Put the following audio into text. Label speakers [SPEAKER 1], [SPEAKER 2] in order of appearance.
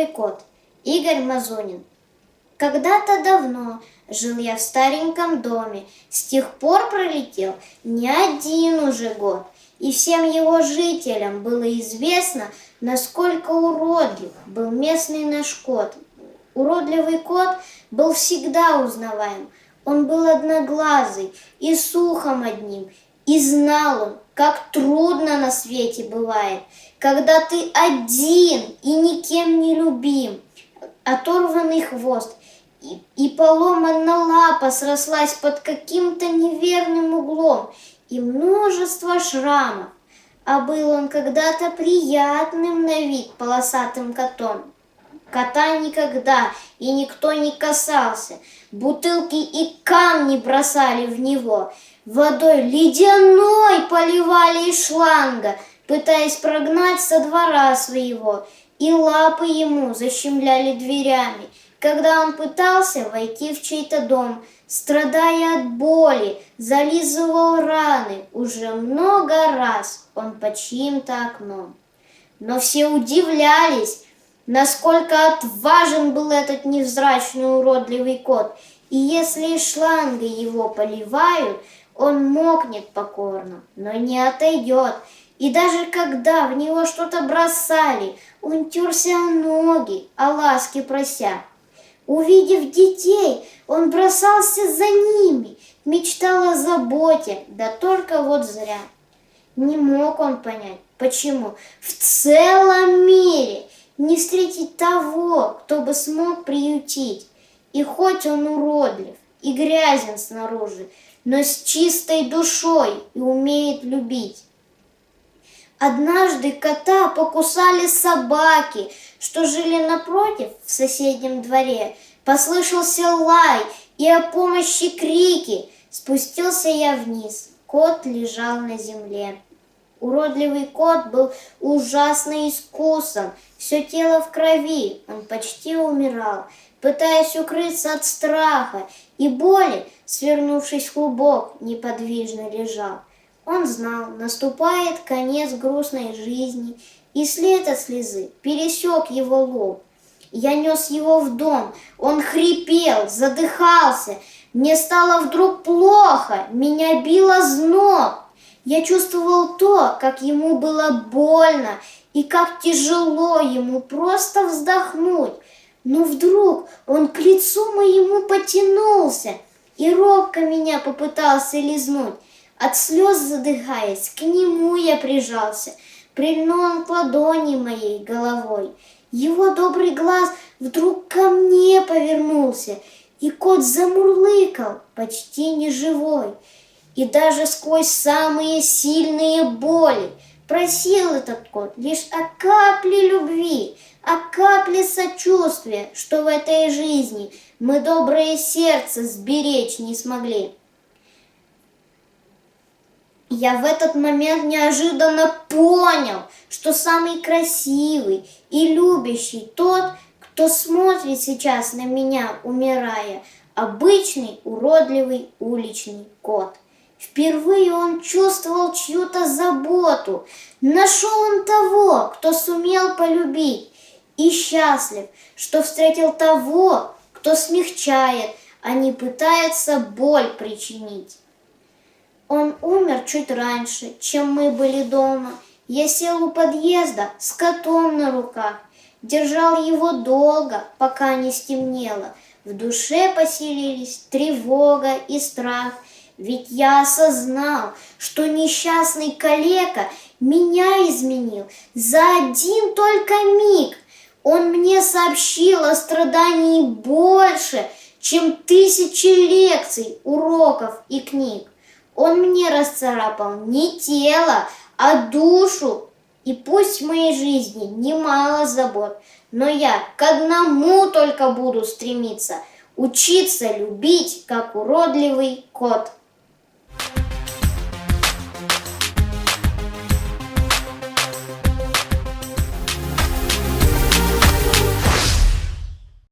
[SPEAKER 1] Уродливый кот. Игорь Мазунин. Когда-то давно жил я в стареньком доме. С тех пор пролетел не один уже год. И всем его жителям было известно, насколько уродлив был местный наш кот. Уродливый кот был всегда узнаваем. Он был одноглазый и с ухом одним. И знал он, как трудно на свете бывает, когда ты один и никем не любим. Оторванный хвост и поломанная лапа срослась под каким-то неверным углом, и множество шрамов. А был он когда-то приятным на вид полосатым котом. Кота никогда и никто не касался, бутылки и камни бросали в него, водой ледяной поливали из шланга, пытаясь прогнать со двора своего, и лапы ему защемляли дверями, когда он пытался войти в чей-то дом, страдая от боли, зализывал раны уже много раз он под чьим-то окном. Но все удивлялись, насколько отважен был этот невзрачный уродливый кот, и если из шланга его поливают, он мокнет покорно, но не отойдет. И даже когда в него что-то бросали, он терся о ноги, о ласке прося. Увидев детей, он бросался за ними, мечтал о заботе, да только вот зря. Не мог он понять, почему в целом мире не встретить того, кто бы смог приютить. И хоть он уродлив и грязен снаружи, но с чистой душой и умеет любить. Однажды кота покусали собаки, что жили напротив в соседнем дворе. Послышался лай и о помощи крики. Спустился я вниз. Кот лежал на земле. Уродливый кот был ужасно искусан. Все тело в крови, он почти умирал, пытаясь укрыться от страха и боли, свернувшись в клубок, неподвижно лежал. Он знал, наступает конец грустной жизни, и след от слезы пересек его лоб. Я нес его в дом, он хрипел, задыхался. Мне стало вдруг плохо, меня било зноб. Я чувствовал то, как ему было больно, и как тяжело ему просто вздохнуть. Но вдруг он к лицу моему потянулся и робко меня попытался лизнуть. От слез задыхаясь, к нему я прижался, прильнул он к ладони моей головой. Его добрый глаз вдруг ко мне повернулся, и кот замурлыкал, почти неживой. И даже сквозь самые сильные боли просил этот кот лишь о капле любви, о капле сочувствия, что в этой жизни мы доброе сердце сберечь не смогли. Я в этот момент неожиданно понял, что самый красивый и любящий тот, кто смотрит сейчас на меня, умирая, обычный уродливый уличный кот. Впервые он чувствовал чью-то заботу. Нашел он того, кто сумел полюбить. И счастлив, что встретил того, кто смягчает, а не пытается боль причинить. Он умер чуть раньше, чем мы были дома. Я сел у подъезда с котом на руках. Держал его долго, пока не стемнело. В душе поселились тревога и страх. Ведь я осознал, что несчастный калека меня изменил за один только миг. Он мне сообщил о страдании больше, чем 1000 лекций, уроков и книг. Он мне расцарапал не тело, а душу. И пусть в моей жизни немало забот, но я к одному только буду стремиться — учиться любить, как уродливый кот.